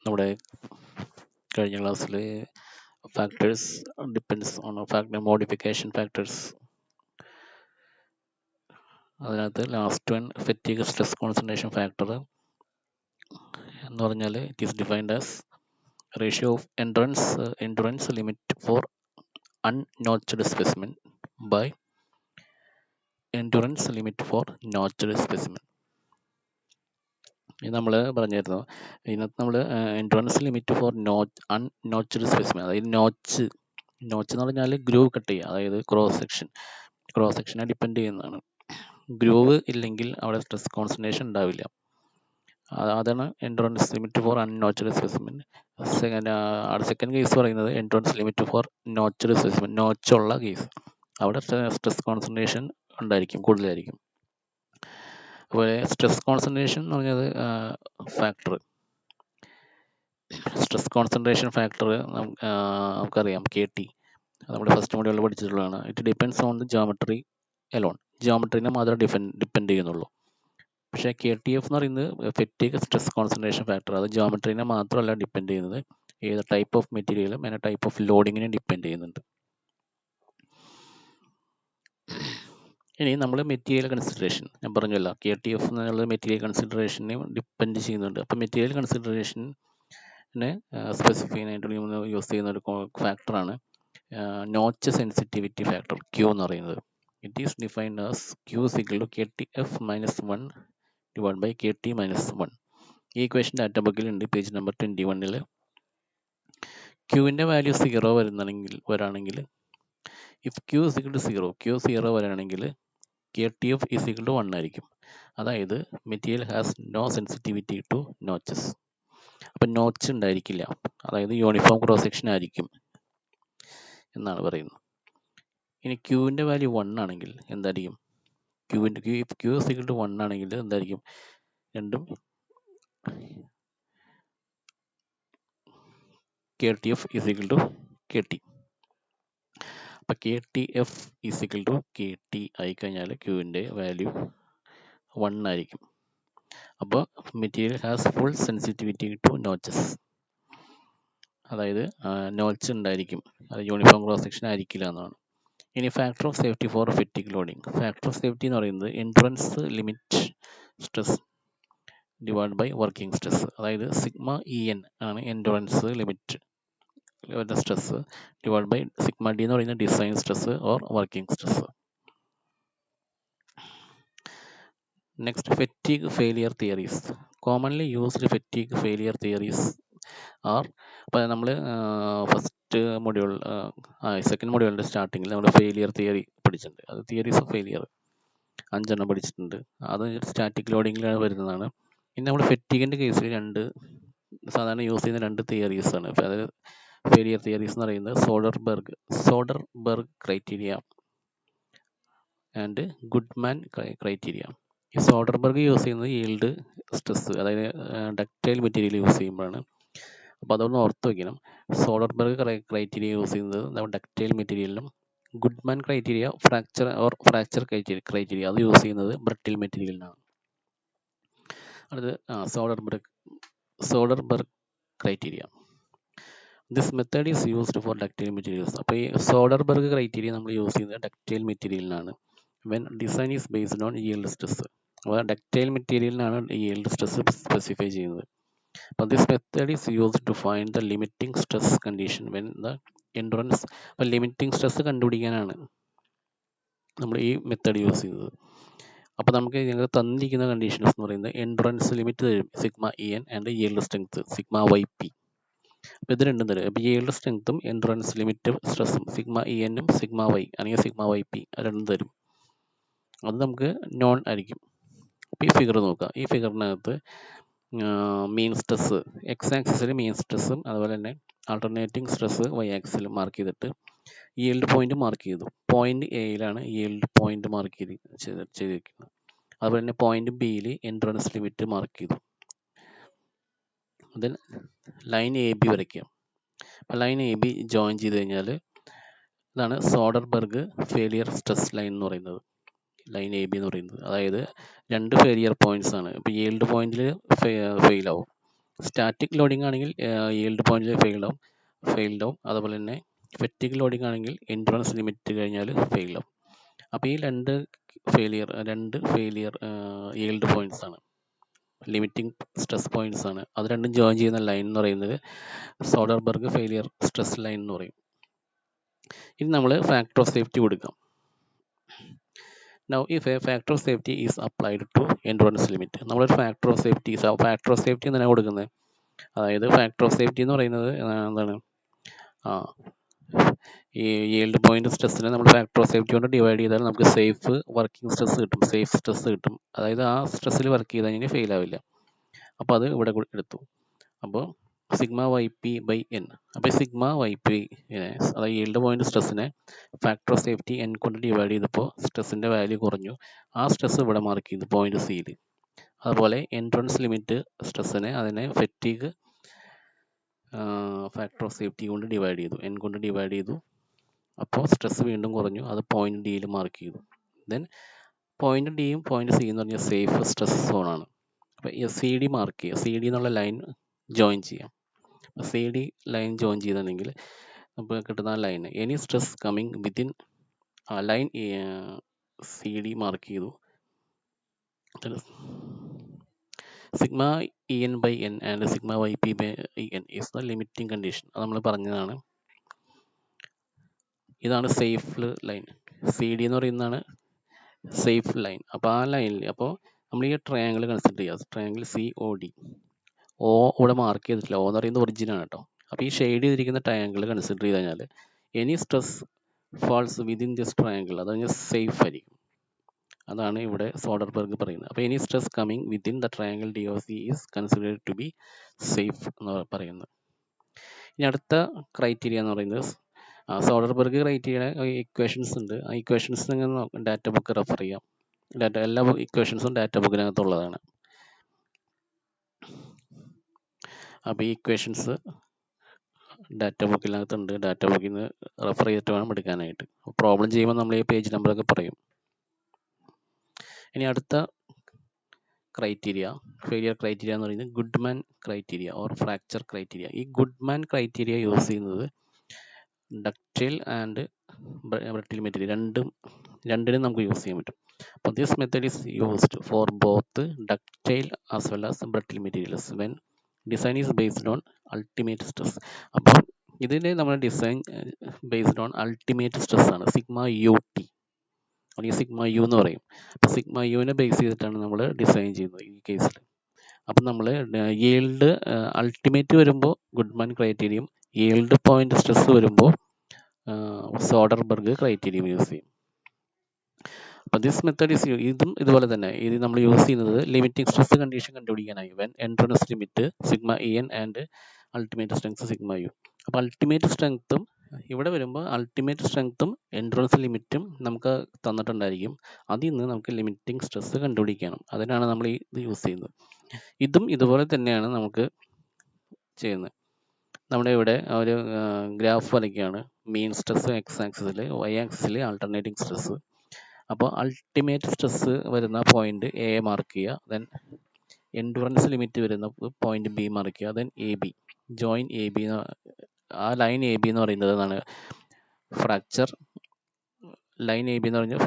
നമ്മുടെ കഴിഞ്ഞ ക്ലാസ്സിൽ factors depends on factor modification factors, അതിനകത്ത് last one fatigue stress concentration factor എന്ന് പറഞ്ഞാൽ it is defined as ratio of endurance limit for unnotched specimen by endurance limit for notched specimen. ഇത് നമ്മൾ പറഞ്ഞിരുന്നു. ഇതിനകത്ത് നമ്മൾ endurance limit for unnotched specimen, അതായത് notch എന്ന് പറഞ്ഞാൽ ഗ്രൂവ് കട്ട് ചെയ്യുക, അതായത് ക്രോസ് സെക്ഷനെ ഡിപ്പെൻഡ് ചെയ്യുന്നതാണ്. ഗ്രൂവ് ഇല്ലെങ്കിൽ അവിടെ സ്ട്രെസ് കോൺസെൻട്രേഷൻ ഉണ്ടാവില്ല. അതാണ് endurance limit for unnotched specimen. Second case പറയുന്നത് endurance limit for notched specimen, നോച്ചുള്ള കേസ്. അവിടെ സ്ട്രെസ് കോൺസെൻട്രേഷൻ ഉണ്ടായിരിക്കും, കൂടുതലായിരിക്കും. അതുപോലെ സ്ട്രെസ് കോൺസെൻട്രേഷൻ എന്ന് പറഞ്ഞത് സ്ട്രെസ് കോൺസെൻട്രേഷൻ ഫാക്ടർ നമുക്കറിയാം, KT, നമ്മുടെ ഫസ്റ്റ് മോഡ്യൂളിൽ പഠിച്ചിട്ടുള്ളതാണ്. It depends on the geometry alone, ജോമെട്രീനെ മാത്രമേ ഡിപ്പെൻഡ് ചെയ്യുന്നുള്ളൂ. പക്ഷേ KTF എന്ന് പറയുന്നത് ഫെറ്റീഗ് സ്ട്രെസ് കോൺസെൻട്രേഷൻ ഫാക്ടർ, അത് ജോമെട്രീനെ മാത്രമല്ല ഡിപ്പെൻഡ് ചെയ്യുന്നത്, ഏത് ടൈപ്പ് ഓഫ് മെറ്റീരിയലും അതിൻ്റെ ടൈപ്പ് ഓഫ് ലോഡിങ്ങിനെ ഡിപ്പെൻഡ് ചെയ്യുന്നുണ്ട്. ഇനി നമ്മൾ മെറ്റീരിയൽ കൺസിഡറേഷൻ, ഞാൻ പറഞ്ഞല്ലോ KTF എന്നുള്ള മെറ്റീരിയൽ കൺസിഡറേഷനെ ഡിപ്പെൻഡ് ചെയ്യുന്നുണ്ട്. അപ്പോൾ മെറ്റീരിയൽ കൺസിഡറേഷനെ സ്പെസിഫൈ ആയിട്ട് യൂസ് ചെയ്യുന്ന ഒരു ഫാക്ടറാണ് നോച്ച് സെൻസിറ്റിവിറ്റി ഫാക്ടർ, Q എന്ന് പറയുന്നത്. It is defined as Q is equal to KTF minus 1 divided by KT minus 1. ഈ ഇക്വേഷൻ ഡാറ്റ ബുക്കിലുണ്ട്, പേജ് നമ്പർ 21. ക്യൂവിൻ്റെ വാല്യൂ 0 വരാണെങ്കിൽ if Q is equal to 0, Q 0 വരാണെങ്കിൽ KTF is equal to 1 ആയിരിക്കും. അതായത് material has no sensitivity to notches. അപ്പം notch ഉണ്ടായിരിക്കില്ല, അതായത് യൂണിഫോം ക്രോസ് സെക്ഷൻ ആയിരിക്കും എന്നാണ് പറയുന്നത്. ഇനി ക്യൂവിൻ്റെ വാല്യൂ 1 ആണെങ്കിൽ എന്തായിരിക്കും? Q is equal to 1 ആണെങ്കിൽ എന്തായിരിക്കും? രണ്ടും KTF is equal to KT. അപ്പം KTF is equal to KT ആയിക്കഴിഞ്ഞാൽ ക്യൂവിൻ്റെ വാല്യൂ 1 ആയിരിക്കും. അപ്പോൾ material has full sensitivity to notches, അതായത് നോച്ച് ഉണ്ടായിരിക്കും, അത് യൂണിഫോം ക്രോസ് സെക്ഷൻ ആയിരിക്കില്ല എന്നാണ്. ഇനി factor of safety for fatigue loading. Factor of safety എന്ന് പറയുന്നത് endurance limit stress divide by working stress, അതായത് സിഗ്മ EN ആണ് endurance limit stress divide by sigma D എന്ന് പറയുന്ന design stress or working stress. Next, fatigue failure theories. Commonly used fatigue failure theories are, അപ്പോൾ നമ്മൾ second മൊഡ്യൂളിൻ്റെ സ്റ്റാർട്ടിങ്ങിൽ നമ്മൾ failure theory പഠിച്ചിട്ടുണ്ട്. അത് തിയറീസ് ഓഫ് ഫെയിലിയർ 5 പഠിച്ചിട്ടുണ്ട്. അത് സ്റ്റാറ്റിക് ലോഡിങ്ങിലാണ് വരുന്നതാണ്. ഇനി നമ്മൾ ഫെറ്റീഗിൻ്റെ കേസിൽ സാധാരണ യൂസ് ചെയ്യുന്ന 2 തിയറീസാണ്. അതായത് ഫെയിലിയർ തിയറീസ് എന്ന് പറയുന്നത് Soderbergh criteria and Goodman criteria. ഈ സോഡർബർഗ് യൂസ് ചെയ്യുന്നത് ഈൽഡ് സ്ട്രെസ്, അതായത് ഡക്റ്റൈൽ മെറ്റീരിയൽ യൂസ് ചെയ്യുമ്പോഴാണ്. അപ്പോൾ അതൊന്ന് ഓർത്ത് വയ്ക്കണം. സോഡർബർഗ് ക്രൈറ്റീരിയ യൂസ് ചെയ്യുന്നത് നമ്മൾ ഡക്റ്റൈൽ മെറ്റീരിയലിലും, ഗുഡ്മാൻ ക്രൈറ്റീരിയ ഫ്രാക്ചർ ക്രൈറ്റീരിയ അത് യൂസ് ചെയ്യുന്നത് ബ്രിട്ടിൽ മെറ്റീരിയലിനാണ്. അടുത്ത് Soderberg criteria. This method is used for ductile materials. അപ്പോൾ ഈ സോഡർബർഗ് ക്രൈറ്റീരിയ നമ്മൾ യൂസ് ചെയ്യുന്നത് ഡക്റ്റൈൽ മെറ്റീരിയലിനാണ്. When design is based on yield stress, അപ്പോൾ ഡക്റ്റൈൽ മെറ്റീരിയലിനാണ് yield സ്ട്രെസ് സ്പെസിഫൈ ചെയ്യുന്നത്. അപ്പോൾ this method is used to find the limiting stress condition when the endurance. അപ്പോൾ ലിമിറ്റിംഗ് സ്ട്രെസ് കണ്ടുപിടിക്കാനാണ് നമ്മൾ ഈ മെത്തേഡ് യൂസ് ചെയ്തത്. അപ്പോൾ നമുക്ക് ഞങ്ങൾ തന്നിരിക്കുന്ന കണ്ടീഷൻസ് എന്ന് പറയുന്നത് എൻഡുറൻസ് ലിമിറ്റ് തരും sigma EN and yield strength sigma YP. അപ്പോൾ ഇത് രണ്ടും തരും. അപ്പോൾ yield സ്ട്രെങ്ത്തും എൻഡുറൻസ് ലിമിറ്റ് സ്ട്രെസ്സും സിഗ്മ EN സിഗ്മ Y അല്ലെങ്കിൽ സിഗ്മ YP രണ്ടും തരും. അത് നമുക്ക് നോൺ ആയിരിക്കും. അപ്പോൾ ഈ ഫിഗർ നോക്കുക. ഈ ഫിഗറിനകത്ത് മീൻ സ്ട്രെസ് X ആക്സിസിൽ മീൻ സ്ട്രെസ്സും അതുപോലെ തന്നെ ആൾട്ടർനേറ്റിംഗ് സ്ട്രെസ് Y ആക്സിസിൽ മാർക്ക് ചെയ്തിട്ട് yield പോയിന്റ് മാർക്ക് ചെയ്തു. പോയിന്റ് Aയിലാണ് yield പോയിന്റ് മാർക്ക് ചെയ്തിരിക്കുന്നത്. അതുപോലെ തന്നെ പോയിന്റ് Bയിൽ എൻഡുറൻസ് ലിമിറ്റ് മാർക്ക് ചെയ്തു. അതിൽ ലൈൻ AB വരയ്ക്കുക. അപ്പോൾ ലൈൻ AB ജോയിൻ ചെയ്ത് കഴിഞ്ഞാൽ ഇതാണ് സോഡർബർഗ് ഫെയിലിയർ സ്ട്രെസ് ലൈൻ എന്ന് പറയുന്നത്. ലൈൻ AB എന്ന് പറയുന്നത്, അതായത് 2 ഫെയിലിയർ പോയിന്റ്സ് ആണ്. ഇപ്പോൾ yield പോയിന്റിൽ ഫെയിൽ ആവും, സ്റ്റാറ്റിക് ലോഡിംഗ് ആണെങ്കിൽ yield പോയിന്റിൽ ഫെയിൽഡ് ആവും. അതുപോലെ തന്നെ ഫെറ്റിക് ലോഡിംഗ് ആണെങ്കിൽ എൻഡ്യൂറൻസ് ലിമിറ്റ് കഴിഞ്ഞാൽ ഫെയിൽ ആവും. അപ്പോൾ ഈ രണ്ട് ഫെയിലിയർ yield പോയിന്റ്സ് ആണ്, ലിമിറ്റിംഗ് സ്ട്രെസ് പോയിന്റ്സ് ആണ്. അത് രണ്ടും ജോയിൻ ചെയ്യുന്ന ലൈൻ എന്ന് പറയുന്നത് സോഡർബർഗ് ഫെയിലിയർ സ്ട്രെസ് ലൈൻ എന്ന് പറയും. ഇനി നമ്മൾ ഫാക്ടർ ഓഫ് സേഫ്റ്റി കൊടുക്കാം. Now if a factor of safety is applied to endurance limit, നമ്മളൊരു ഫാക്ടർ ഓഫ് സേഫ്റ്റി എന്തിനാണ് കൊടുക്കുന്നത്? അതായത് ഫാക്ടർ ഓഫ് സേഫ്റ്റി എന്ന് പറയുന്നത് എന്താണ്, ഈ yield പോയിന്റ് സ്ട്രെസ്സിനെ നമ്മൾ ഫാക്ടർ ഓഫ് സേഫ്റ്റി കൊണ്ട് ഡിവൈഡ് ചെയ്താൽ നമുക്ക് സേഫ് വർക്കിംഗ് സ്ട്രെസ് കിട്ടും, സേഫ് സ്ട്രെസ് കിട്ടും. അതായത് ആ സ്ട്രെസ്സിൽ വർക്ക് ചെയ്ത് കഴിഞ്ഞാൽ ഫെയിൽ ആവില്ല. അപ്പോൾ അത് ഇവിടെ എടുത്തു. അപ്പോൾ sigma Y P by N. അപ്പോൾ സിഗ്മ വൈ പി അതായത് yield പോയിന്റ് സ്ട്രെസ്സിനെ ഫാക്ടർ ഓഫ് സേഫ്റ്റി എൻ കൊണ്ട് ഡിവൈഡ് ചെയ്തപ്പോൾ സ്ട്രെസ്സിൻ്റെ വാല്യൂ കുറഞ്ഞു. ആ സ്ട്രെസ് ഇവിടെ മാർക്ക് ചെയ്തു പോയിന്റ് സിയിൽ. അതുപോലെ എൻട്രൻസ് ലിമിറ്റ് സ്ട്രെസ്സിനെ അതിനെ ഫെറ്റീഗ് ഫാക്ടർ ഓഫ് സേഫ്റ്റി കൊണ്ട് ഡിവൈഡ് ചെയ്തു, എൻ കൊണ്ട് ഡിവൈഡ് ചെയ്തു. അപ്പോൾ സ്ട്രെസ് വീണ്ടും കുറഞ്ഞു, അത് പോയിന്റ് ഡിയിൽ മാർക്ക് ചെയ്തു. ദെൻ പോയിന്റ് ഡിയും പോയിന്റ് സി എന്ന് പറഞ്ഞാൽ സേഫ് സ്ട്രെസ് സോണാണ്. അപ്പോൾ സി ഡി മാർക്ക് ചെയ്യുക, സി ഡി എന്നുള്ള ലൈൻ ജോയിൻ ചെയ്യാം. സി ഡി ലൈൻ ജോയിൻ ചെയ്തിട്ടുണ്ടെങ്കിൽ നമുക്ക് കിട്ടുന്ന line any stress coming within line C D mark ചെയ്തു. Sigma E N by N and sigma Y P by N is the limiting condition. അത് നമ്മൾ പറഞ്ഞതാണ്. ഇതാണ് സേഫ് ലൈൻ. സി ഡി എന്ന് പറയുന്നതാണ് സേഫ് ലൈൻ. അപ്പോൾ ആ ലൈനിൽ അപ്പോൾ നമ്മൾ ഈ ട്രയാങ്കിൾ കൺസിഡർ ചെയ്യുക. Triangle C O D. O ഇവിടെ മാർക്ക് ചെയ്തിട്ടില്ല, ഓ എന്ന് പറയുന്നത് ഒറിജിൻ ആണ് കേട്ടോ. അപ്പോൾ ഈ ഷെയ്ഡ് ചെയ്തിരിക്കുന്ന ട്രയാങ്കിൾ കൺസിഡർ ചെയ്ത് കഴിഞ്ഞാൽ any stress falls within this triangle, അത് കഴിഞ്ഞാൽ സേഫ് ആയിരിക്കും. അതാണ് ഇവിടെ സോഡർബർഗ് പറയുന്നത്. അപ്പോൾ any stress coming within the triangle D of C is considered to be safe എന്ന് പറയുന്നത്. ഇനി അടുത്ത ക്രൈറ്റീരിയ എന്ന് പറയുന്നത് സോഡർബർഗ് ക്രൈറ്റീരിയ ഇക്വേഷൻസ് ഉണ്ട്. ആ ഇക്വേഷൻസ് നിങ്ങൾ ഡാറ്റ ബുക്ക് റെഫർ ചെയ്യാം. എല്ലാ ഇക്വേഷൻസും ഡാറ്റ ബുക്കിനകത്തുള്ളതാണ്. അപ്പോൾ ഈ ഇക്വേഷൻസ് ഡാറ്റ ബുക്കിനകത്തുണ്ട്. ഡാറ്റ ബുക്കിൽ നിന്ന് റെഫർ ചെയ്തിട്ട് വേണം എടുക്കാനായിട്ട്. പ്രോബ്ലം ചെയ്യുമ്പോൾ നമ്മൾ ഈ പേജ് നമ്പറൊക്കെ പറയും. ഇനി അടുത്ത ക്രൈറ്റീരിയ, ഫെയിലിയർ ക്രൈറ്റീരിയ എന്ന് പറയുന്നത് Goodman criteria or fracture criteria. ഈ ഗുഡ്മാൻ ക്രൈറ്റീരിയ യൂസ് ചെയ്യുന്നത് ഡക്റ്റൈൽ ആൻഡ് ബ്രിട്ടിൽ മെറ്റീരിയൽ രണ്ടിനും നമുക്ക് യൂസ് ചെയ്യാൻ പറ്റും. അപ്പോൾ this method is used for both ductile as well as brittle materials when design is based on ultimate stress. അപ്പോൾ ഇതിൽ നമ്മുടെ design based on ultimate stress ആണ്, സിഗ്മ യു ടി അല്ലെങ്കിൽ സിഗ്മ യു എന്ന് പറയും. അപ്പോൾ സിഗ്മ യുവിനെ ബേസ് ചെയ്തിട്ടാണ് നമ്മൾ ഡിസൈൻ ചെയ്യുന്നത് ഈ കേസിൽ. അപ്പം നമ്മൾ yield അൾട്ടിമേറ്റ് വരുമ്പോൾ ഗുഡ്മാൻ ക്രൈറ്റീരിയയും yield പോയിന്റ് സ്ട്രെസ് വരുമ്പോൾ സോഡർബർഗ് ക്രൈറ്റീരിയയും യൂസ് ചെയ്യും. അപ്പോൾ ദിസ് മെത്തേഡ് ഇതും ഇതുപോലെ തന്നെ ഇത് നമ്മൾ യൂസ് ചെയ്യുന്നത് ലിമിറ്റിംഗ് സ്ട്രെസ് കണ്ടീഷൻ കണ്ടുപിടിക്കാനായി. When endurance limit sigma E N and ultimate strength sigma U. അപ്പോൾ അൾട്ടിമേറ്റ് സ്ട്രെങ്ത്തും ഇവിടെ വരുമ്പോൾ അൾട്ടിമേറ്റ് സ്ട്രെങ്ത്തും എൻട്രൻസ് ലിമിറ്റും നമുക്ക് തന്നിട്ടുണ്ടായിരിക്കും. അതിൽ നിന്ന് നമുക്ക് ലിമിറ്റിംഗ് സ്ട്രെസ് കണ്ടുപിടിക്കണം. അതിനാണ് നമ്മൾ ഇത് യൂസ് ചെയ്യുന്നത്. ഇതും ഇതുപോലെ തന്നെയാണ് നമുക്ക് ചെയ്യുന്നത്. നമ്മുടെ ഇവിടെ ഒരു ഗ്രാഫ് വരയ്ക്കുകയാണ്. മീൻ സ്ട്രെസ് എക്സ് ആക്സിസിൽ, വൈ ആക്സിസിൽ ആൾട്ടർനേറ്റിംഗ് സ്ട്രെസ്. അപ്പോൾ അൾട്ടിമേറ്റ് സ്ട്രെസ് വരുന്ന പോയിന്റ് എ മാർക്ക് ചെയ്യുക, ദെൻ എൻഡുറൻസ് ലിമിറ്റ് വരുന്ന പോയിന്റ് ബി മാർക്ക് ചെയ്യുക, then A B join A B. ആ ലൈൻ എ ബി എന്ന് പറയുന്നത് എന്താണ്, ഫ്രാക്ചർ ലൈൻ. എ ബി എന്ന് പറഞ്ഞാൽ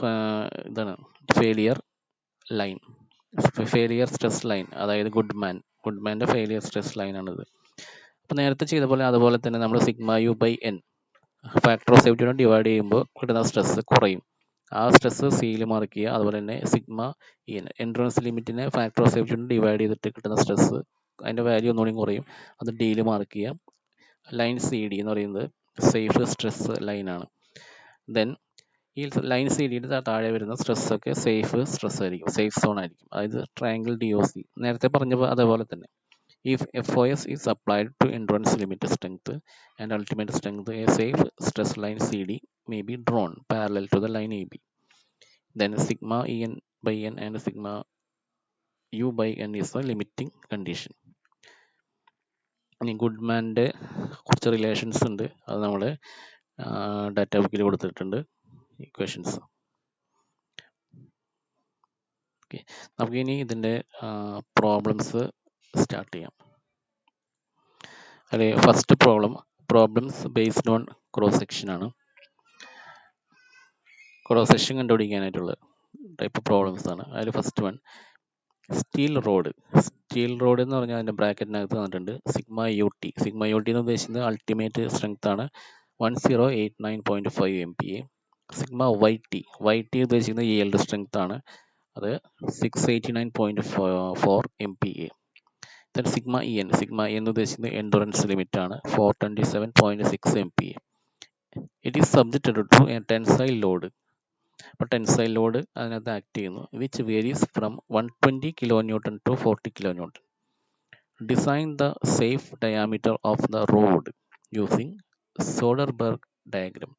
ഇതാണ് failure line, failure stress line, അതായത് ഗുഡ്മാൻ്റെ ഫെയിലിയർ സ്ട്രെസ് ലൈനാണിത്. അപ്പോൾ നേരത്തെ ചെയ്ത പോലെ അതുപോലെ തന്നെ നമ്മൾ sigma U by N factor of സേഫ്റ്റിയോട് ഡിവൈഡ് ചെയ്യുമ്പോൾ കിട്ടുന്ന സ്ട്രെസ് കുറയും. ആ സ്ട്രെസ് സിയിൽ മാർക്ക് ചെയ്യുക. അതുപോലെ തന്നെ സിഗ്മ ഇ എൻ എൻട്രൻസ് ലിമിറ്റിനെ ഫാക്ടർ ഓഫ് സേഫ്റ്റിയോട് ഡിവൈഡ് ചെയ്തിട്ട് കിട്ടുന്ന സ്ട്രെസ് അതിൻ്റെ വാല്യൂ ഒന്നുകൂടി കുറയും. അത് ഡിയിൽ മാർക്ക് ചെയ്യുക. ലൈൻ സി ഡി എന്ന് പറയുന്നത് സേഫ് സ്ട്രെസ് ലൈനാണ്. ദെൻ ഈ ലൈൻ സി ഡിയുടെ താഴെ വരുന്ന സ്ട്രെസ്സൊക്കെ സേഫ് സ്ട്രെസ് ആയിരിക്കും, സേഫ് സോൺ ആയിരിക്കും. അതായത് ട്രയാങ്കിൾ ഡി ഒ സി നേരത്തെ പറഞ്ഞപ്പോൾ അതേപോലെ തന്നെ. If FOS is applied to endurance limit strength and ultimate strength, a safe stress line CD may be drawn parallel to the line AB. Then sigma En by N and sigma U by N is the limiting condition. ഇനി ഗുഡ്മാൻ്റെ കുറച്ച് relations ഉണ്ട്, അത് നമ്മൾ data ബുക്കിൽ കൊടുത്തിട്ടുണ്ട് equations. Okay, നമുക്കിനി ഇതിൻ്റെ problems start ചെയ്യാം. അല്ലെ first problems based on cross section ആണ്. ക്രോസ് സെക്ഷൻ കണ്ടുപിടിക്കാനായിട്ടുള്ള ടൈപ്പ് പ്രോബ്ലംസ് ആണ്. അതിൽ ഫസ്റ്റ് വൺ സ്റ്റീൽ റോഡ് എന്ന് പറഞ്ഞാൽ അതിൻ്റെ ബ്രാക്കറ്റിനകത്ത് തന്നിട്ടുണ്ട് സിഗ്മ യു ടി എന്ന് ഉദ്ദേശിക്കുന്നത് അൾട്ടിമേറ്റ് സ്ട്രെങ്ത് ആണ് 1089.5 MPa. സിഗ്മ വൈ ടി ഉദ്ദേശിക്കുന്നത് yield സ്ട്രെങ്ത് ആണ്, അത് 689.4 MPa. then സിഗ്മ ഇ എന്ന് ഉദ്ദേശിക്കുന്നത് എൻഡുറൻസ് ലിമിറ്റ് ആണ് 427.6 MPa. It is subjected to a tensile load. അപ്പോൾ ടെൻസൈൽ ലോഡ് അതിനകത്ത് ആക്ട് ചെയ്യുന്നു, which varies from 120 kN to 40 kN. Design the safe diameter of the rod using Soderberg diagram.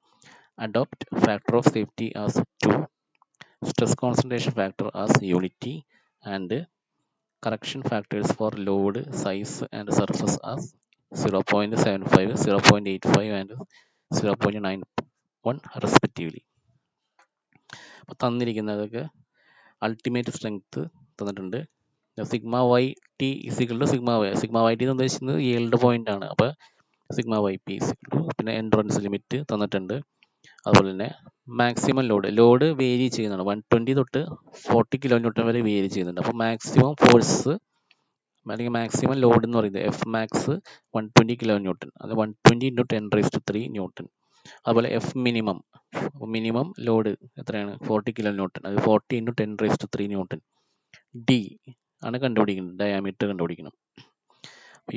Adopt factor of safety as 2, stress concentration factor as unity, and correction factors for load, size and surface as 0.75, 0.85 and 0.91 respectively. അപ്പോൾ തന്നിരിക്കുന്നതൊക്കെ ultimate strength തന്നിട്ടുണ്ട്. Sigma Y T is equal to sigma Y T എന്ന് ഉദ്ദേശിക്കുന്നത് yield point ആണ്. അപ്പോൾ sigma Y P is equal to, പിന്നെ endurance limit തന്നിട്ടുണ്ട്. അതുപോലെ തന്നെ മാക്സിമം ലോഡ് വേരി ചെയ്യുന്നതാണ്, 120 തൊട്ട് 40 kN വരെ വേരി ചെയ്യുന്നുണ്ട്. അപ്പോൾ മാക്സിമം ഫോഴ്സ് അല്ലെങ്കിൽ മാക്സിമം ലോഡ് എന്ന് പറയുന്നത് എഫ് മാക്സ് 120 kN, അത് 120 × 10⁻³ N. അതുപോലെ എഫ് മിനിമം ലോഡ് എത്രയാണ് 40 kN, അത് 40 × 10⁻³ N. ഡി ആണ് കണ്ടുപിടിക്കുന്നത്, ഡയാമീറ്റർ കണ്ടുപിടിക്കണം.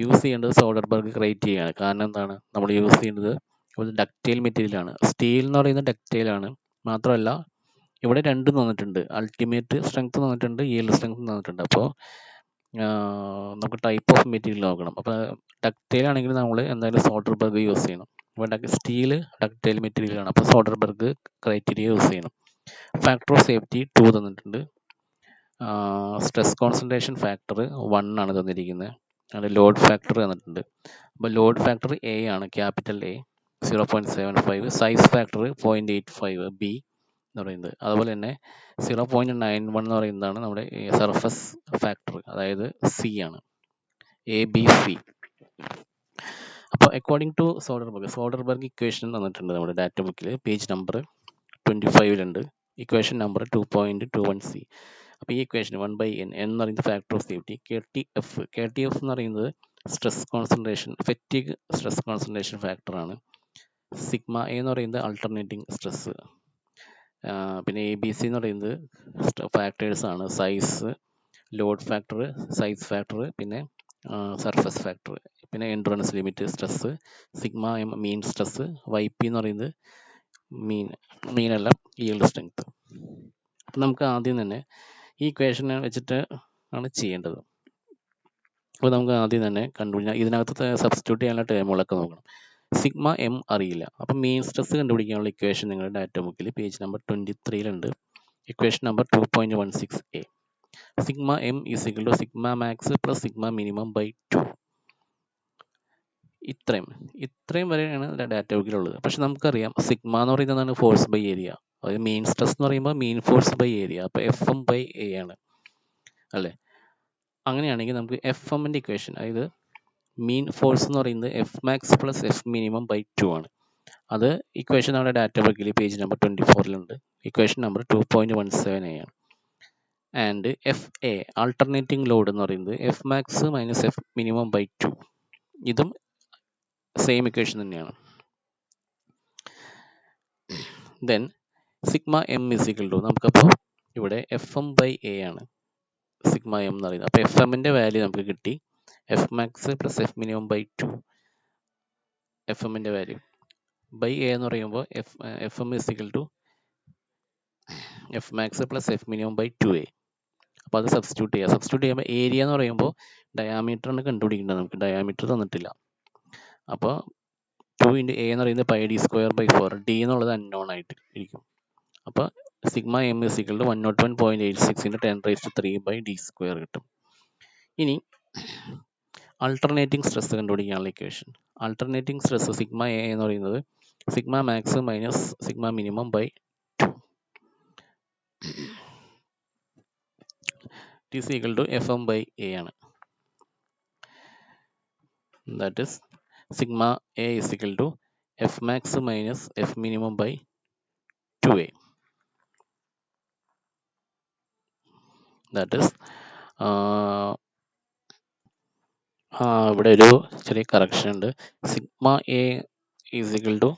യൂസ് ചെയ്യേണ്ടത് സോഡർബർഗ് ക്രൈറ്റീരിയ ആണ്. കാരണം എന്താണ്, നമ്മൾ യൂസ് ചെയ്യുന്നത് ഒരു ഡക്റ്റൈൽ മെറ്റീരിയൽ ആണ്. സ്റ്റീൽ എന്ന് പറയുന്നത് ഡക്റ്റൈൽ ആണ്. മാത്രമല്ല ഇവിടെ രണ്ടും തന്നിട്ടുണ്ട്, അൾട്ടിമേറ്റ് സ്ട്രെങ്ത് തന്നിട്ടുണ്ട്, yield സ്ട്രെങ്ത് തന്നിട്ടുണ്ട്. അപ്പോൾ നമുക്ക് ടൈപ്പ് ഓഫ് മെറ്റീരിയൽ നോക്കണം. അപ്പോൾ ഡക്റ്റൈൽ ആണെങ്കിൽ നമ്മൾ എന്തായാലും സോഡർബർഗ് യൂസ് ചെയ്യണം. അപ്പോൾ സ്റ്റീൽ ഡക്റ്റൈൽ മെറ്റീരിയൽ ആണ്, അപ്പോൾ സോഡർബർഗ് ക്രൈറ്റീരിയ യൂസ് ചെയ്യണം. ഫാക്ടർ ഓഫ് സേഫ്റ്റി 2 തന്നിട്ടുണ്ട്. സ്ട്രെസ് കോൺസെൻട്രേഷൻ ഫാക്ടർ 1 ആണ് തന്നിരിക്കുന്നത്. അത് ലോഡ് ഫാക്ടർ തന്നിട്ടുണ്ട്. അപ്പോൾ ലോഡ് ഫാക്ടർ എ ആണ്, capital A 0.75, size factor 0.85 B എന്ന് പറയുന്നത്. അതുപോലെ തന്നെ 0.91 എന്ന് പറയുന്നതാണ് നമ്മുടെ സർഫസ് ഫാക്ടർ, അതായത് സി ആണ്, ABC. അപ്പോൾ അക്കോർഡിംഗ് ടു സോഡർബർഗ് ഇക്വേഷൻ തന്നിട്ടുണ്ട് നമ്മുടെ ഡാറ്റ ബുക്കിൽ, page number 25 equation number 2.21c. അപ്പോൾ ഈ ഇക്വേഷൻ 1/n എന്ന് പറയുന്നത് ഫാക്ടർ ഓഫ് സേഫ്റ്റി, KTF എന്ന് പറയുന്നത് ഫെറ്റിഗ് സ്ട്രെസ് കോൺസെൻട്രേഷൻ ഫാക്ടർ ആണ്. സിഗ്മ എ എന്ന് പറയുന്നത് അൾട്ടർനേറ്റിംഗ് സ്ട്രെസ്, പിന്നെ ABC എന്ന് പറയുന്നത് ഫാക്ടേഴ്സ് ആണ്, size, load factor, size factor, പിന്നെ സർഫസ് ഫാക്ടർ, പിന്നെ endurance limit stress, sigma M mean stress, YP എന്ന് പറയുന്നത് മീനല്ല yield സ്ട്രെങ്ത്. അപ്പം നമുക്ക് ആദ്യം തന്നെ ഈ ഇക്വേഷനെ വെച്ചിട്ട് ആണ് ചെയ്യേണ്ടത്. അപ്പോൾ നമുക്ക് ആദ്യം തന്നെ കണ്ടുപിടിക്കാം, ഇതിനകത്ത് സബ്സ്റ്റിറ്റ്യൂട്ട് ചെയ്യാനുള്ള ടേമുകളൊക്കെ നോക്കണം. സിഗ്മ എം അറിയില്ല, അപ്പം മീൻ സ്ട്രെസ് കണ്ടുപിടിക്കാനുള്ള ഇക്വേഷൻ നിങ്ങളുടെ ഡാറ്റ ബുക്കിൽ page number 23 equation number 2.16a. Sigma M is equal to sigma max plus sigma minimum by 2. ഇത്രയും വരെയാണ് ഡാറ്റ ബുക്കിലുള്ളത്. പക്ഷെ നമുക്കറിയാം സിഗ്മ എന്ന് പറയുന്നതാണ് ഫോഴ്സ് ബൈ ഏരിയ, അതായത് മീൻ സ്ട്രെസ് എന്ന് പറയുമ്പോൾ മീൻ ഫോഴ്സ് ബൈ ഏരിയ, അപ്പോൾ FM/A ആണ് അല്ലേ. അങ്ങനെയാണെങ്കിൽ നമുക്ക് FMന്റെ ഇക്വേഷൻ, അതായത് മീൻ ഫോഴ്സ് എന്ന് പറയുന്നത് F max plus F minimum by 2 ആണ്. അത് ഇക്വേഷൻ നമ്മുടെ ഡാറ്റ ബുക്കിൽ page number 24 equation number 2.17a ആണ്. ആൻഡ് FA ആൾട്ടർനേറ്റിംഗ് ലോഡ് എന്ന് പറയുന്നത് F max minus F minimum by 2, ഇതും സെയിം ഇക്വേഷൻ തന്നെയാണ്. Then sigma M is equal to, നമുക്കപ്പോൾ ഇവിടെ FM/A ആണ് സിഗ്മ എം എന്ന് പറയുന്നത്. അപ്പോൾ FMന്റെ വാല്യൂ നമുക്ക് കിട്ടി, F max plus F minimum by 2, FMന്റെ വാല്യൂ ബൈ A എന്ന് പറയുമ്പോൾ FM is equal to F max plus F minimum by 2a. അപ്പോൾ അത് സബ്സ്റ്റിറ്റ്യൂട്ട് ചെയ്യുമ്പോൾ ഏരിയ എന്ന് പറയുമ്പോൾ ഡയാമീറ്റർ ആണ് കണ്ടുപിടിക്കേണ്ടത്, നമുക്ക് ഡയാമീറ്റർ തന്നിട്ടില്ല. അപ്പോൾ 2 × A എന്ന് പറയുന്നത് πd²/4, D എന്നുള്ളത് അൺനോൺ ആയിട്ട് ഇരിക്കും. അപ്പോൾ സിഗ്മ എം ഇസിക്കൽ ടു 101.86 × 10⁻³ കിട്ടും. ഇനി ആൾട്ടർനേറ്റിംഗ് സ്ട്രെസ് കണ്ടുപിടിക്കാനുള്ള equation, alternating stress sigma A എന്ന് പറയുന്നത് sigma max minus sigma minimum by 2 equal to FM/A ആണ്. That is sigma A is equal to F max minus F minimum by 2A. That is ഇവിടെ ഒരു ചെറിയ correction ഉണ്ട്. Sigma A is equal to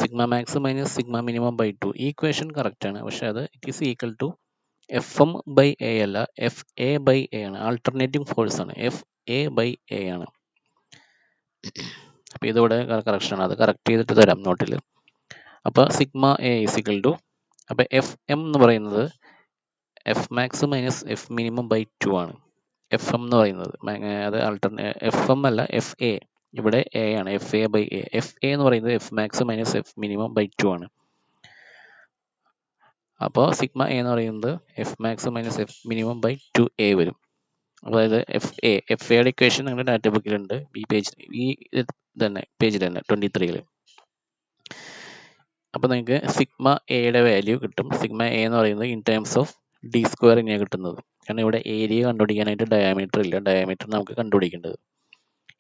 sigma max minus sigma minimum by 2. ഈ equation correct ആണ്, പക്ഷെ അത് it is equal to F M by A അല്ല, F A by A ആണ്. ആൾട്ടർനേറ്റിംഗ് ഫോഴ്സ് ആണ്, എഫ് എ ബൈ എ ആണ്. അപ്പോൾ ഇതിവിടെ കറക്ഷൻ ആണ്, അത് കറക്റ്റ് ചെയ്തിട്ട് തരാം നോട്ടിൽ. അപ്പോൾ sigma A is equal to, അപ്പോൾ എഫ് എം എന്ന് പറയുന്നത് F max minus F minimum by 2 ആണ്. എഫ് എം എന്ന് പറയുന്നത് അത് എഫ് എം അല്ല, എഫ് എ. ഇവിടെ എ ആണ്, F A by A. F A എന്ന് പറയുന്നത് F max minus F minimum by 2 ആണ്. അപ്പോൾ സിഗ്മ എ എന്ന് പറയുന്നത് F max minus F minimum by 2A വരും. അതായത് എഫ് എയുടെ ഇക്വേഷൻ നിങ്ങളുടെ ഡാറ്റ ബുക്കിലുണ്ട്, ഈ തന്നെ പേജിൽ തന്നെ 23-ൽ. അപ്പോൾ നിങ്ങൾക്ക് സിഗ്മ എയുടെ വാല്യൂ കിട്ടും. സിഗ്മ എ എന്ന് പറയുന്നത് in terms of D square തന്നെയാണ് കിട്ടുന്നത്. കാരണം ഇവിടെ ഏരിയ കണ്ടുപിടിക്കാനായിട്ട് ഡയമീറ്റർ ഇല്ല, ഡയമീറ്റർ നമുക്ക് കണ്ടുപിടിക്കേണ്ടത്.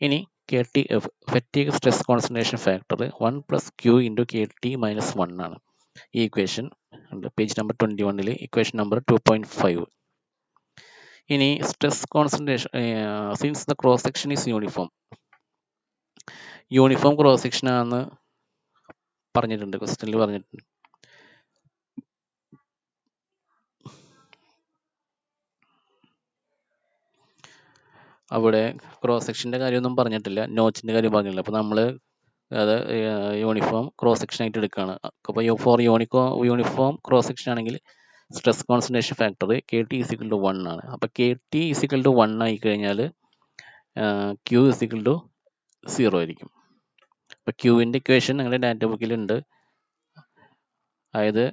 ഇനി K T fatigue stress concentration factor 1 + Q × KT - 1 ആണ്. ഈ ഇക്വേഷൻ ഉണ്ട് പേജ് നമ്പർ 21-ൽ, ഇക്വേഷൻ നമ്പർ 2.5. ഇനി stress concentration since the cross section is uniform cross section ആണെന്ന് പറഞ്ഞിട്ടുണ്ട്, ക്വസ്റ്റ്യനിൽ പറഞ്ഞിട്ടുണ്ട്. അവിടെ ക്രോസ് സെക്ഷൻ്റെ കാര്യമൊന്നും പറഞ്ഞിട്ടില്ല, നോച്ചിൻ്റെ കാര്യം പറഞ്ഞില്ല. അപ്പോൾ നമ്മൾ അത് യൂണിഫോം ക്രോസ് സെക്ഷൻ ആയിട്ട് എടുക്കുകയാണ്. അപ്പോൾ ഫോർ യൂണിഫോം ക്രോസ് സെക്ഷൻ ആണെങ്കിൽ സ്ട്രെസ് കോൺസെൻട്രേഷൻ ഫാക്ടർ KT = 1 ആണ്. അപ്പോൾ KT = 1 ആയി കഴിഞ്ഞാൽ Q = 0 ആയിരിക്കും. അപ്പോൾ ക്യൂവിൻ്റെ ഇക്വേഷൻ നിങ്ങളുടെ ഡാറ്റ ബുക്കിലുണ്ട്. അതായത്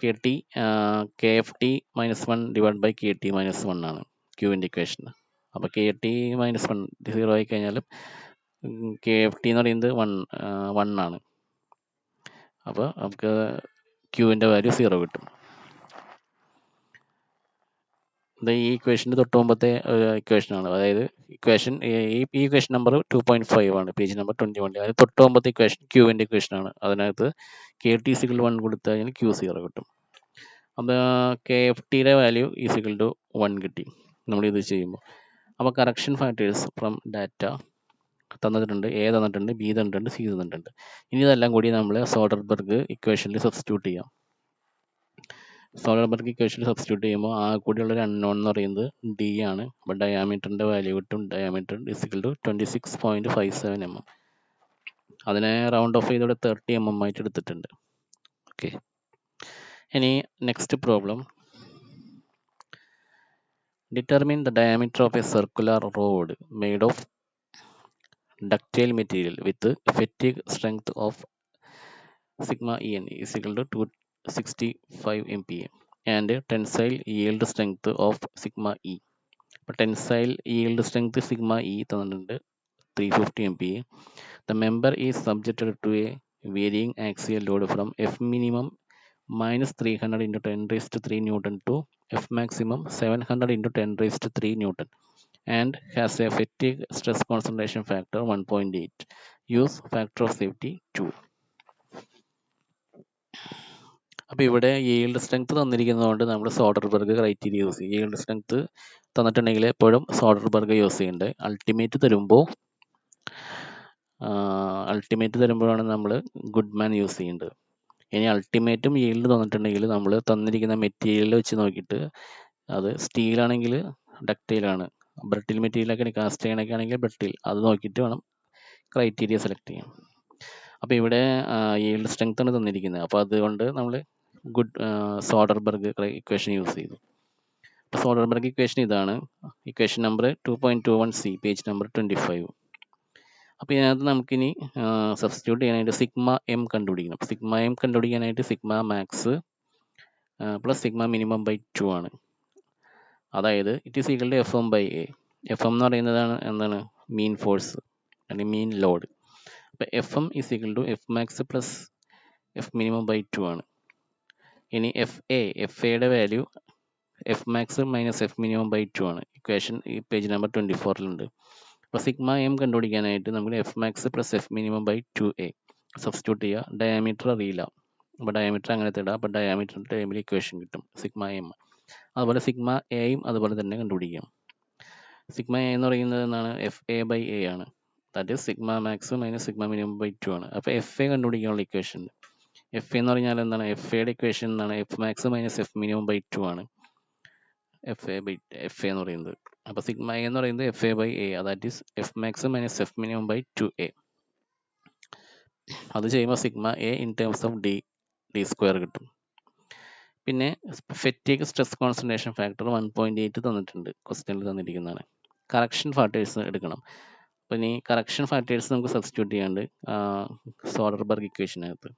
KT KFT - 1 / KT - 1 ആണ് ക്യൂവിൻ്റെ ഇക്വേഷൻ. അപ്പോൾ KT - 1 0 ആയി കഴിഞ്ഞാൽ KFT എന്ന് പറയുന്നത് 1 ആണ്. അപ്പോൾ നമുക്ക് ക്യൂവിൻ്റെ വാല്യൂ 0 കിട്ടും. ഇത് ഈ ഇക്വേഷൻ്റെ തൊട്ട് മുമ്പത്തെ ഇക്വേഷനാണ്. അതായത് ഈ ഇക്വേഷൻ നമ്പർ 2.5 ആണ്, പേജ് നമ്പർ 21. അതായത് തൊട്ട് മുമ്പത്തെ ഇക്വേഷൻ ക്യൂവിൻ്റെ ഇക്വേഷനാണ്. അതിനകത്ത് KT = 1 കൊടുത്തു കഴിഞ്ഞാൽ Q 0 കിട്ടും. അപ്പോൾ KFTയുടെ വാല്യൂ = 1 കിട്ടി നമ്മളിത് ചെയ്യുമ്പോൾ. അപ്പോൾ കറക്ഷൻ ഫാക്ടേഴ്സ് ഫ്രം ഡാറ്റ തന്നിട്ടുണ്ട്, A തന്നിട്ടുണ്ട്, B തന്നിട്ടുണ്ട്, C തന്നിട്ടുണ്ട്. ഇനി ഇതെല്ലാം കൂടി നമ്മൾ സോഡർബർഗ് ഇക്വേഷനിൽ സബ്സ്റ്റിറ്റ്യൂട്ട് ചെയ്യാം. സോഡർബർഗ് ഇക്വേഷനിൽ സബ്സ്റ്റിറ്റ്യൂട്ട് ചെയ്യുമ്പോൾ ആ കൂടിയുള്ളൊരു അൺനോൺ എന്ന് പറയുന്നത് D ആണ്. അപ്പോൾ ഡയാമീറ്ററിൻ്റെ വാല്യൂ കിട്ടും. Diameter = 26.57 mm. അതിനെ റൗണ്ട് ഓഫ് ചെയ്തോടെ 30 mm ആയിട്ട് എടുത്തിട്ടുണ്ട്. ഓക്കെ, ഇനി next problem. Determine the diameter of a circular rod made of ductile material with fatigue strength of sigma En is equal to 265 MPa and tensile yield strength of sigma E. Tensile yield strength sigma E തന്നിട്ടുണ്ട് 350 MPa. The member is subjected to a varying axial load from F minimum -300 × 10³ Newton to F maximum 700 × 10³ Newton and has a fatigue stress concentration factor 1.8. Use factor of safety 2. അപ്പോൾ ഇവിടെ yield strength തന്നിരിക്കുന്നതുകൊണ്ട് നമ്മൾ Soderbergh criteria use ചെയ്യും. yield strength തന്നിട്ടുണ്ടെങ്കിൽ എപ്പോഴും Soderbergh use ചെയ്യേണ്ടത്. Ultimate തരുമ്പോഴാണ് നമ്മൾ Goodman use ചെയ്യേണ്ടത്. ഇനി അൾട്ടിമേറ്റും yield തന്നിട്ടുണ്ടെങ്കിൽ നമ്മൾ തന്നിരിക്കുന്ന മെറ്റീരിയൽ വെച്ച് നോക്കിയിട്ട് അത് സ്റ്റീലാണെങ്കിൽ ഡക്റ്റൈലാണ്, ബ്രിട്ടിൽ മെറ്റീരിയലൊക്കെ കാസ്റ്റ് അയണൊക്കെ ആണെങ്കിൽ ബ്രിട്ടിൽ, അത് നോക്കിയിട്ട് വേണം ക്രൈറ്റീരിയ സെലക്ട് ചെയ്യാൻ. അപ്പോൾ ഇവിടെ yield സ്ട്രെങ്ത് ആണ് തന്നിരിക്കുന്നത്. അപ്പോൾ അതുകൊണ്ട് നമ്മൾ സോഡർബർഗ് ഇക്വേഷൻ യൂസ് ചെയ്തു. അപ്പോൾ സോഡർബർഗ് ഇക്വേഷൻ ഇതാണ്, equation number 2.21C, page number 25. അപ്പോൾ ഇതിനകത്ത് നമുക്കിനി സബ്സ്റ്റിറ്റ്യൂട്ട് ചെയ്യാനായിട്ട് സിഗ്മ എം കണ്ടുപിടിക്കണം. സിഗ്മ എം കണ്ടുപിടിക്കാനായിട്ട് sigma max plus sigma minimum by 2 ആണ്. അതായത് it is equal to FM/A. FM എന്ന് പറയുന്നതാണ് എന്താണ് മീൻ ഫോഴ്സ് അല്ലെങ്കിൽ മീൻ ലോഡ്. അപ്പോൾ FM is equal to F max plus F minimum by 2 ആണ്. ഇനി FAയുടെ value F max minus F minimum by 2 ആണ്. ഇക്വേഷൻ ഈ പേജ് നമ്പർ 24-ലുണ്ട്. അപ്പോൾ സിഗ്മ എം കണ്ടുപിടിക്കാനായിട്ട് നമുക്ക് F max plus F minimum by 2a substitute ചെയ്യുക. ഡയാമീറ്റർ അറിയില്ല, അപ്പോൾ ഡയാമീറ്റർ അങ്ങനത്തെ ഇടാം. അപ്പോൾ ഡയാമീറ്ററിൻ്റെ ടൈമിൽ ഇക്വേഷൻ കിട്ടും സിഗ്മ എം. അതുപോലെ സിഗ്മ എയും അതുപോലെ തന്നെ കണ്ടുപിടിക്കാം. സിഗ്മ എ എന്ന് പറയുന്നത് എന്താണ്? എഫ് എ ബൈ എ ആണ്. That is sigma max minus sigma minimum by 2 ആണ്. അപ്പോൾ എഫ് എ കണ്ടുപിടിക്കാനുള്ള ഇക്വേഷൻ എഫ് എന്ന് പറഞ്ഞാൽ എന്താണ്? എഫ് എയുടെ ഇക്വേഷൻ എന്താണ്? F max minus F minimum by 2 ആണ് എഫ് എ എന്ന് പറയുന്നത്. അപ്പോൾ സിഗ്മ എ എന്ന് പറയുന്നത് F A by A, that is F max minus F minimum by 2a. അത് ചെയ്യുമ്പോൾ sigma A in terms of D square കിട്ടും. പിന്നെ ഫെറ്റിക് സ്ട്രെസ് കോൺസെൻട്രേഷൻ ഫാക്ടർ 1.8 തന്നിട്ടുണ്ട്, ക്വസ്റ്റ്യനിൽ തന്നിരിക്കുന്നതാണ്. കറക്ഷൻ ഫാക്ടേഴ്സ് എടുക്കണം. അപ്പോൾ ഇനി കറക്ഷൻ ഫാക്ടേഴ്സ് നമുക്ക് സബ്സ്റ്റിറ്റ്യൂട്ട് ചെയ്യാണ്ട് സോഡർബർഗ് ഇക്വേഷനകത്ത്.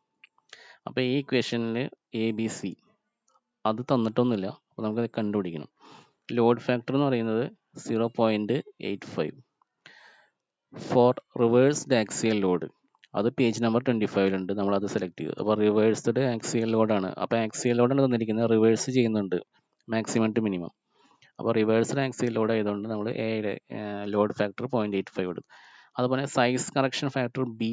അപ്പോൾ ഈ ഇക്വേഷനിൽ എ ബി സി അത് തന്നിട്ടൊന്നുമില്ല, അപ്പോൾ നമുക്കത് കണ്ടുപിടിക്കണം. ലോഡ് ഫാക്ടർ എന്ന് പറയുന്നത് 0.85 ഫോർ റിവേഴ്സ്ഡ് ആക്സിയൽ ലോഡ്. അത് പേജ് നമ്പർ 25 നമ്മളത് സെലക്ട് ചെയ്തു. അപ്പോൾ റിവേഴ്സ്ഡ് ആക്സിയൽ ലോഡാണ്. അപ്പോൾ ആക്സിയൽ ലോഡാണ് തന്നിരിക്കുന്നത്, റിവേഴ്സ് ചെയ്യുന്നുണ്ട് മാക്സിമം ടു മിനിമം. അപ്പോൾ റിവേഴ്സ്ഡ് ആക്സിയൽ ലോഡ് ആയതുകൊണ്ട് നമ്മൾ എയുടെ ലോഡ് ഫാക്ടർ 0.85 എടുത്തു. അതുപോലെ സൈസ് കറക്ഷൻ ഫാക്ടർ ബി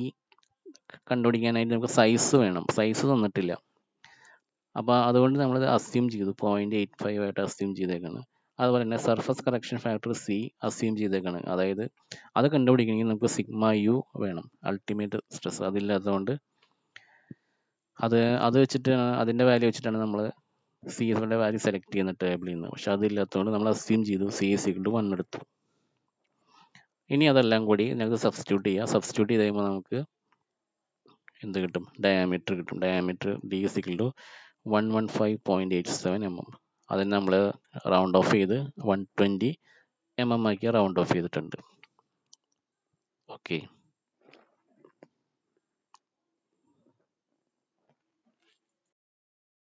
കണ്ടുപിടിക്കാനായിട്ട് നമുക്ക് സൈസ് വേണം, സൈസ് തന്നിട്ടില്ല. അപ്പോൾ അതുകൊണ്ട് നമ്മൾ അസ്യൂം ചെയ്തു 0.85 ആയിട്ട് അസ്യൂം ചെയ്തേക്കാണ്. അതുപോലെ തന്നെ surface correction factor C assume ചെയ്തേക്കാണ്. അതായത് അത് കണ്ടുപിടിക്കണമെങ്കിൽ നമുക്ക് സിഗ്മ യു വേണം, അൾട്ടിമേറ്റ് സ്ട്രെസ്. അതില്ലാത്തതുകൊണ്ട് അത് വെച്ചിട്ടാണ്, അതിൻ്റെ വാല്യൂ വെച്ചിട്ടാണ് നമ്മൾ സി എസിൻ്റെ വാല്യൂ സെലക്ട് ചെയ്യുന്ന ടേബിളിൽ നിന്ന്. പക്ഷെ അതില്ലാത്തതുകൊണ്ട് നമ്മൾ അസ്യൂം ചെയ്തു സി എസ് ഈക്വൽ ടു 1 എടുത്തു. ഇനി അതെല്ലാം കൂടി ഞങ്ങൾക്ക് സബ്സ്റ്റിറ്റ്യൂട്ട് ചെയ്യാം. സബ്സ്റ്റിറ്റ്യൂട്ട് ചെയ്ത് കഴിയുമ്പോൾ നമുക്ക് എന്ത് കിട്ടും? ഡയാമീറ്റർ കിട്ടും. Diameter D is equal to 115.87 mm. അതിന് നമ്മൾ റൗണ്ട് ഓഫ് ചെയ്ത് 120 mm ആക്കി റൗണ്ട് ഓഫ് ചെയ്തിട്ടുണ്ട്. ഓക്കെ.